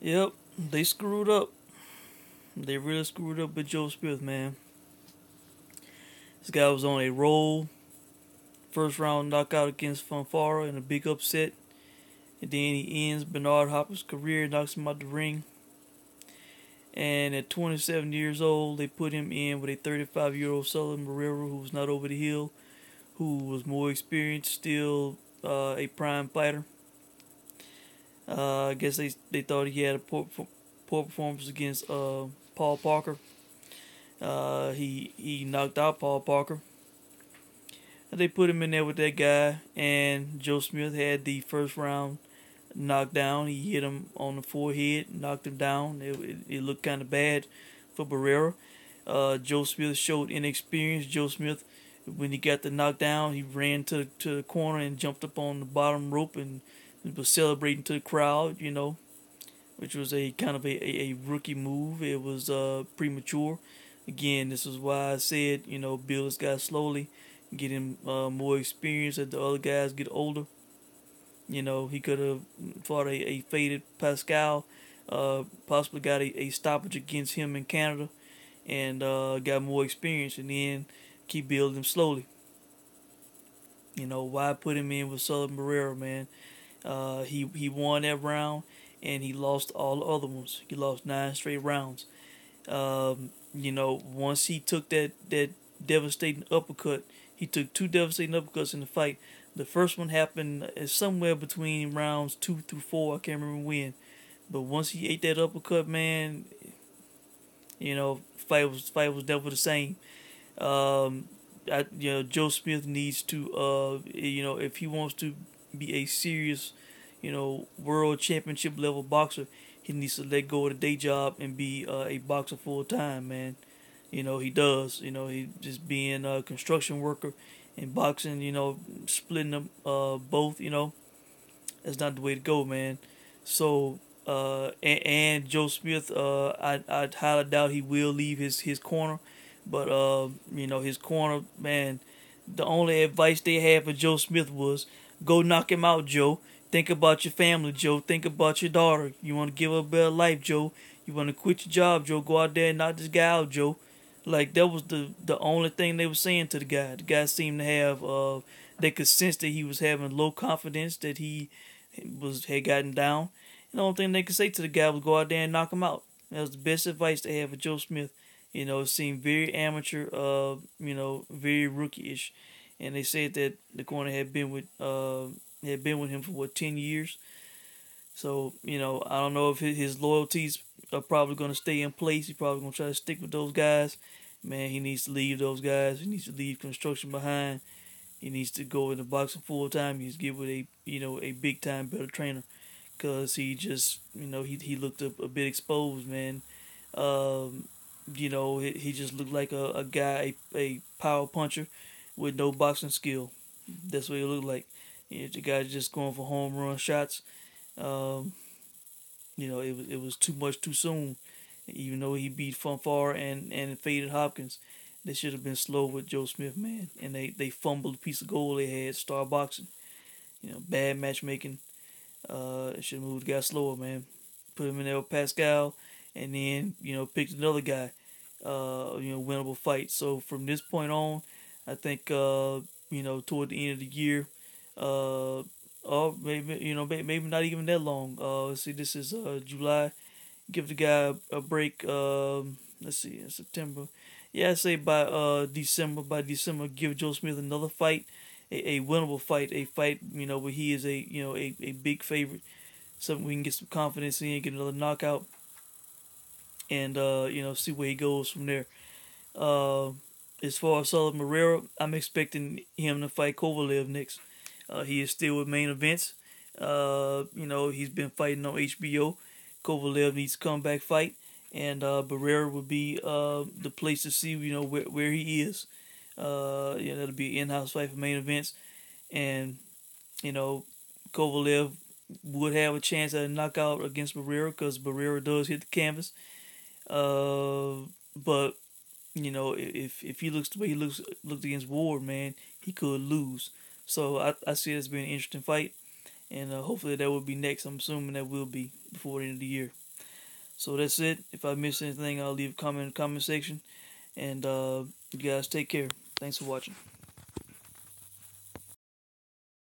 Yep, they screwed up. They really screwed up with Joe Smith, man. This guy was on a roll. First round knockout against Fanfara in a big upset. And then he ends Bernard Hopper's career, knocks him out the ring. And at 27 years old, they put him in with a 35-year-old Sullivan Barrera who was not over the hill, who was more experienced, still a prime fighter. I guess they thought he had a poor performance against Paul Parker. He knocked out Paul Parker. And they put him in there with that guy, and Joe Smith had the first round knocked down. He hit him on the forehead, knocked him down. It looked kind of bad for Barrera. Joe Smith showed inexperience. Joe Smith, when he got the knockdown, he ran to the corner and jumped up on the bottom rope and was celebrating to the crowd, which was a kind of a rookie move. It was premature. Again, this is why I said, build this guy slowly, get him more experience as the other guys get older. He could have fought a faded Pascal, possibly got a stoppage against him in Canada, and got more experience, and then keep building him slowly. Why put him in with Sullivan Barrera, man? He won that round, and he lost all the other ones. He lost 9 straight rounds. Once he took that devastating uppercut, he took 2 devastating uppercuts in the fight. The first one happened somewhere between rounds 2 through 4. I can't remember when. But once he ate that uppercut, man, fight was never the same. Joe Smith needs to, if he wants to be a serious, world championship level boxer, he needs to let go of the day job and be a boxer full time, man. He does. He just being a construction worker and boxing, splitting them both, that's not the way to go, man. So, and Joe Smith, I highly doubt he will leave his corner. But, his corner, man, the only advice they had for Joe Smith was, go knock him out, Joe. Think about your family, Joe. Think about your daughter. You want to give her a better life, Joe. You want to quit your job, Joe. Go out there and knock this guy out, Joe. Like, that was the only thing they were saying to the guy. The guy seemed to have, they could sense that he was having low confidence, that he had gotten down. And the only thing they could say to the guy was go out there and knock him out. That was the best advice they had for Joe Smith. It seemed very amateur, very rookie-ish. And they said that the corner had been with him for 10 years. So, I don't know if his loyalties are probably going to stay in place. He's probably going to try to stick with those guys. Man, he needs to leave those guys. He needs to leave construction behind. He needs to go into boxing full time. He needs to get with a big time better trainer, because he just, he looked a bit exposed, man. He just looked like a guy, a power puncher with no boxing skill. That's what he looked like. The guy just going for home run shots. It was too much too soon. Even though he beat Funfar and faded Hopkins, they should have been slow with Joe Smith, man. And they fumbled a piece of gold they had, star boxing. Bad matchmaking. Should have moved the guy slower, man. Put him in there with Pascal, and then, picked another guy. Winnable fight. So from this point on, I think, toward the end of the year, or maybe not even that long. Let's see, this is July. Give the guy a break. Let's see, in September. Yeah, I say by December. By December, give Joe Smith another fight, a winnable fight, a fight where he is a big favorite. Something we can get some confidence in, get another knockout, and see where he goes from there. As far as Sullivan Barrera, I'm expecting him to fight Kovalev next. He is still with Main Events. He's been fighting on HBO. Kovalev needs a comeback fight, and Barrera would be the place to see where he is. That'll be an in-house fight for Main Events, and Kovalev would have a chance at a knockout against Barrera because Barrera does hit the canvas. But if he looks the way he looked against Ward, man, he could lose. So I see it as being an interesting fight, and hopefully that will be next. I'm assuming that will be before the end of the year. So that's it. If I missed anything, I'll leave a comment in the comment section. And you guys take care. Thanks for watching.